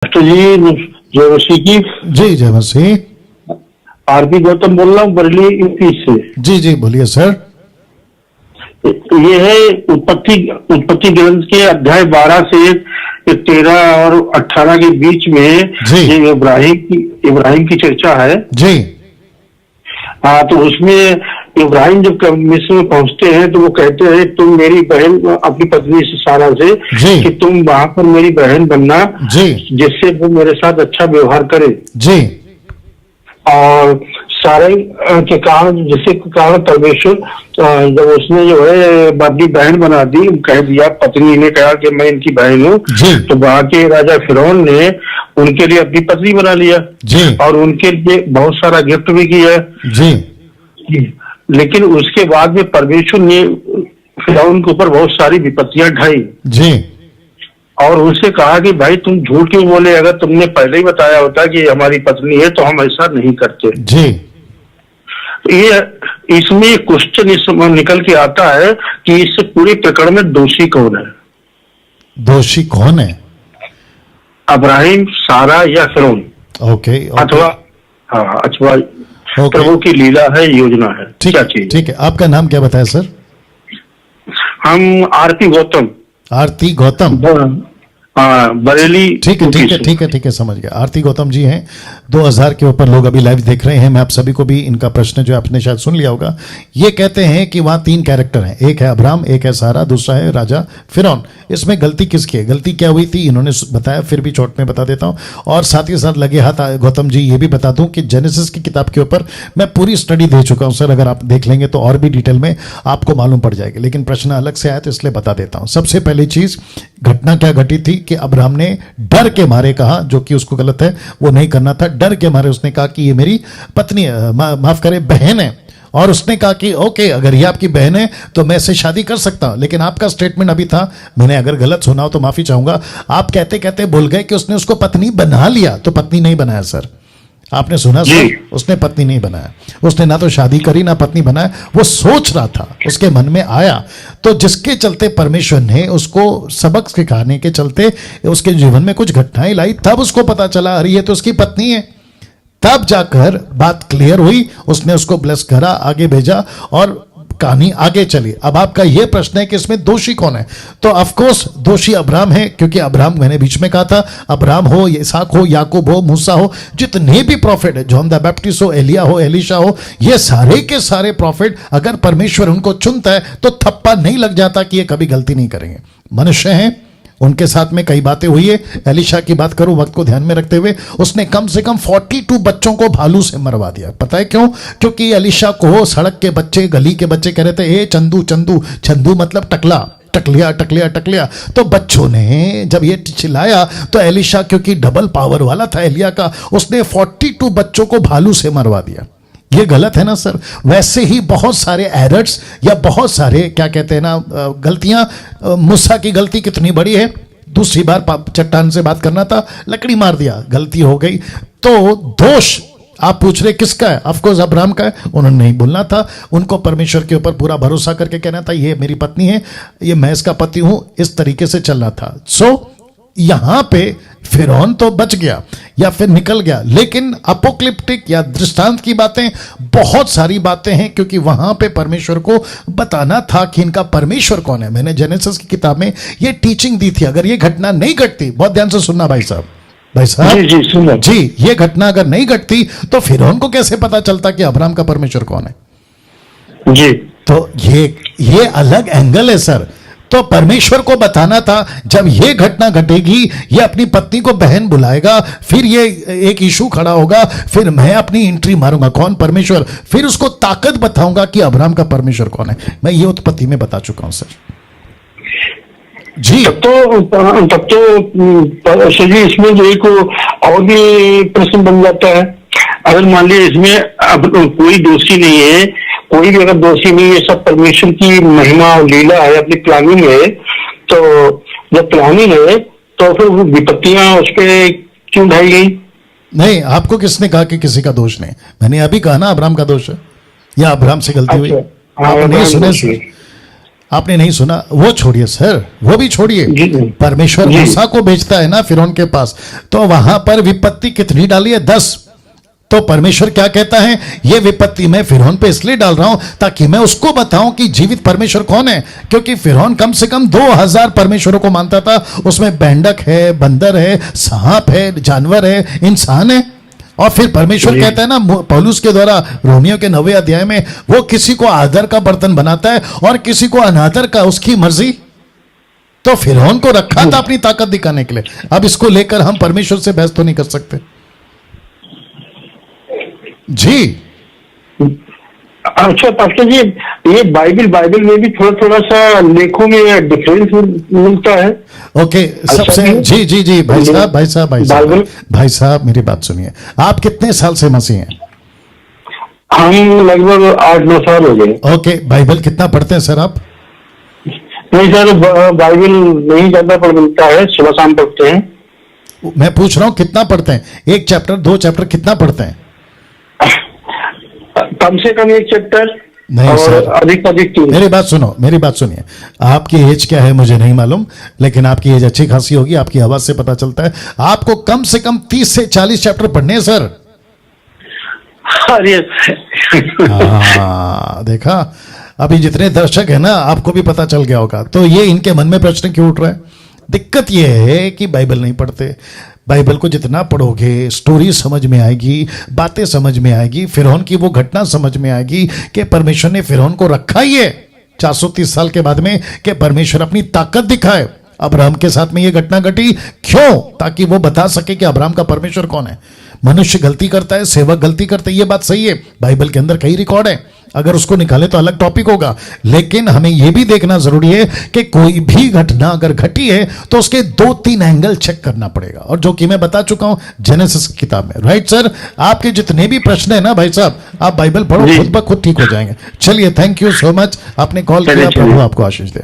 Doctor जी जय मसीह की। जी जय मसीह। आरपी गौतम बोल रहा हूँ बरेली यूपी से। जी जी बोलिए सर। ये है उत्पत्ति ग्रंथ के अध्याय 12 से 13 और 18 के बीच में ये इब्राहिम की चर्चा है। जी हाँ, तो उसमें इब्राहिम जब मिस्र में पहुंचते हैं तो वो कहते हैं तुम मेरी बहन अपनी पत्नी से सारा से कि तुम वहां पर मेरी बहन बनना जिससे वो मेरे साथ अच्छा व्यवहार करे। जी और सारे के कारण जिससे कारण परमेश्वर जब उसने जो है अपनी बहन बना दी, कह दिया, पत्नी ने कहा कि मैं इनकी बहन हूँ, तो वहां के राजा फिरौन ने उनके लिए अपनी पत्नी बना लिया और उनके लिए बहुत सारा गिफ्ट भी किया जी। लेकिन उसके बाद में परमेश्वर ने फिरौन के ऊपर बहुत सारी विपत्तियां ढाई जी और उनसे कहा कि भाई तुम झूठ क्यों बोले, अगर तुमने पहले ही बताया होता कि हमारी पत्नी है तो हम ऐसा नहीं करते। जी ये इसमें क्वेश्चन निकल के आता है कि इस पूरे प्रकरण में दोषी कौन है? दोषी कौन है? अब्राहिम, सारा या फिरौन? ओके अथवा अथवा प्रभु की लीला है, योजना है, क्या चीज? ठीक है, आपका नाम क्या बताया सर? हम आरती गौतम। आरती गौतम, बरेली। ठीक है समझ गया। आरती गौतम जी हैं। 2000 के ऊपर लोग अभी लाइव देख रहे हैं। मैं आप सभी को भी इनका प्रश्न जो आपने शायद सुन लिया होगा। ये कहते हैं कि वहां 3 कैरेक्टर हैं, एक है अब्राहम, एक है सारा, दूसरा है राजा फिरौन। इसमें गलती किसकी है? गलती क्या हुई थी इन्होंने बताया, फिर भी चोट में बता देता हूं। और साथ ही साथ लगे हाथ गौतम जी ये भी बता दूं कि जेनेसिस की किताब के ऊपर मैं पूरी स्टडी दे चुका हूं सर। अगर आप देख लेंगे तो और भी डिटेल में आपको मालूम पड़ जाएगी, लेकिन प्रश्न अलग से आया तो इसलिए बता देता हूं। सबसे पहली चीज, घटना क्या घटी थी कि अब्राहम ने डर के मारे कहा, जो कि उसको गलत है, वो नहीं करना था। डर के मारे उसने कहा कि ये मेरी पत्नी माफ करे बहन है, और उसने कहा कि ओके अगर ये आपकी बहन है तो मैं इससे शादी कर सकता हूं। लेकिन आपका स्टेटमेंट अभी था, मैंने अगर गलत सुना हो तो माफी चाहूंगा, आप कहते कहते भूल गए कि उसने उसको पत्नी बना लिया। तो पत्नी नहीं बनाया सर, आपने सुना सर? उसने पत्नी नहीं बनाया, उसने ना तो शादी करी ना पत्नी बनाया, वो सोच रहा था, उसके मन में आया। तो जिसके चलते परमेश्वर ने उसको सबक सिखाने के चलते उसके जीवन में कुछ घटनाएं लाई, तब उसको पता चला अरे ये तो उसकी पत्नी है। तब जाकर बात क्लियर हुई, उसने उसको ब्लेस करा, आगे भेजा और कहानी आगे चली। अब आपका यह प्रश्न है कि इसमें दोषी कौन है? तो ऑफ कोर्स दोषी अब्राहम है, क्योंकि अब्राहम, मैंने बीच में कहा था, अब्राहम हो, इसहाक हो, याकूब हो, मूसा हो, जितने भी प्रॉफिट है, जॉन द बैप्टिस्ट हो, एलिया हो, एलिशा हो, ये सारे के सारे प्रॉफिट, अगर परमेश्वर उनको चुनता है तो थप्पा नहीं लग जाता कि ये कभी गलती नहीं करेंगे। मनुष्य हैं, उनके साथ में कई बातें हुई है। एलिशा की बात करूं वक्त को ध्यान में रखते हुए, उसने कम से कम 42 बच्चों को भालू से मरवा दिया। पता है क्यों? क्योंकि एलिशा को सड़क के बच्चे, गली के बच्चे कह रहे थे ए चंदू चंदू, चंदू मतलब टकला, टकलिया टकलिया टकलिया। तो बच्चों ने जब ये चिल्लाया तो एलिशा, क्योंकि डबल पावर वाला था एलिया का, उसने 42 बच्चों को भालू से मरवा दिया। ये गलत है ना सर? वैसे ही बहुत सारे एरर्स या बहुत सारे क्या कहते हैं ना गलतियां। मूसा की गलती कितनी बड़ी है, दूसरी बार चट्टान से बात करना था, लकड़ी मार दिया, गलती हो गई। तो दोष आप पूछ रहे किसका है? ऑफकोर्स अब्राहम का है। उन्होंने नहीं बोलना था, उनको परमेश्वर के ऊपर पूरा भरोसा करके कहना था ये मेरी पत्नी है, ये मैं इसका पति हूं, इस तरीके से चलना था। सो यहां पे फिरौन तो बच गया या फिर निकल गया, लेकिन अपोक्लिप्टिक या दृष्टांत की बातें, बहुत सारी बातें हैं, क्योंकि वहां पे परमेश्वर को बताना था कि इनका परमेश्वर कौन है। मैंने जेनेसिस की किताब में ये टीचिंग दी थी। अगर ये घटना नहीं घटती, बहुत ध्यान से सुनना भाई साहब, जी ये घटना अगर नहीं घटती तो फिरौन को कैसे पता चलता कि अब्राहम का परमेश्वर कौन है? जी तो ये अलग एंगल है सर। तो परमेश्वर को बताना था जब ये घटना घटेगी, ये अपनी पत्नी को बहन बुलाएगा, फिर ये एक इशू खड़ा होगा, फिर मैं अपनी एंट्री मारूंगा, कौन? परमेश्वर। फिर उसको ताकत बताऊंगा कि अब्राहम का परमेश्वर कौन है। मैं ये उत्पत्ति में बता चुका हूं सर। जी तब तो इसमें जो एक और भी प्रश्न बन जाता है। अगर मान लीजिए इसमें अब कोई दोषी नहीं है, कोई भी अगर दोषी नहीं है, सब परमेश्वर की महिमा और लीला है, अपनी प्लानिंग है, तो जब प्लानिंग है तो फिर विपत्तियां उस पर क्यों ढाई गई? नहीं, आपको किसने कहा कि किसी का दोष नहीं? मैंने अभी कहा ना अब्राहम का दोष है या अब्राहम से गलती हुई। आप नहीं सुने? आपने नहीं सुना, वो छोड़िए सर, वो भी छोड़िए। जी, जी। परमेश्वर जी। मूसा को भेजता है ना फिरौन के पास, तो वहां पर विपत्ति कितनी डाली है? 10। तो परमेश्वर क्या कहता है, ये विपत्ति मैं फिरौन पे इसलिए डाल रहा हूं ताकि मैं उसको बताऊं कि जीवित परमेश्वर कौन है। क्योंकि फिरौन कम से कम 2000 परमेश्वरों को मानता था, उसमें मेंढक है, बंदर है, सांप है, जानवर है, इंसान है। और फिर परमेश्वर जी। कहता है ना पौलुस के द्वारा रोमियो के 9वें अध्याय में, वो किसी को आदर का बर्तन बनाता है और किसी को अनादर का, उसकी मर्जी। तो फिरौन को रखा था अपनी ताकत दिखाने के लिए। अब इसको लेकर हम परमेश्वर से बहस तो नहीं कर सकते जी। अच्छा पास्टर जी, ये बाइबल में भी थोड़ा थोड़ा सा लेखों में डिफरेंस मिलता है। ओके, सबसे नहीं? जी जी जी भाई साहब बाइबल। भाई साहब मेरी बात सुनिए। आप कितने साल से मसीह हैं? हम लगभग 8-9 साल हो गए। ओके, बाइबल कितना पढ़ते हैं सर आप? नहीं सर, बाइबल नहीं ज्यादा पढ़ मिलता है, सुबह शाम पढ़ते हैं। मैं पूछ रहा हूं कितना पढ़ते हैं? 1 चैप्टर 2 चैप्टर कितना पढ़ते हैं? कम से कम 1 चैप्टर नहीं और सर, अधिक 3। मेरी बात सुनो, मेरी बात सुनिए। आपकी एज क्या है मुझे नहीं मालूम, लेकिन आपकी एज अच्छी खासी होगी, आपकी आवाज से पता चलता है। आपको कम से कम 30 से 40 चैप्टर पढ़ने हैं सर। अरे हाँ, देखा, अभी जितने दर्शक है ना, आपको भी पता चल गया होगा। तो ये इनके मन में प्रश्न क्यों उठ रहा है? दिक्कत ये है कि बाइबल नहीं पढ़ते। बाइबल को जितना पढ़ोगे, स्टोरी समझ में आएगी, बातें समझ में आएगी, फिरौन की वो घटना समझ में आएगी कि परमेश्वर ने फिरौन को रखा ही है 430 साल के बाद में कि परमेश्वर अपनी ताकत दिखाए। अब्राहम के साथ में ये घटना घटी क्यों? ताकि वो बता सके कि अब्राहम का परमेश्वर कौन है। मनुष्य गलती करता है, सेवक गलती करते हैं, ये बात सही है। बाइबल के अंदर कई रिकॉर्ड है, अगर उसको निकाले तो अलग टॉपिक होगा। लेकिन हमें यह भी देखना जरूरी है कि कोई भी घटना अगर घटी है तो उसके 2-3 एंगल चेक करना पड़ेगा, और जो कि मैं बता चुका हूं जेनेसिस किताब में। राइट सर, आपके जितने भी प्रश्न है ना भाई साहब, आप बाइबल पढ़ो, खुद ब खुद ठीक हो जाएंगे। चलिए, थैंक यू सो मच, आपने कॉल किया। प्रभु आपको आशीष दे।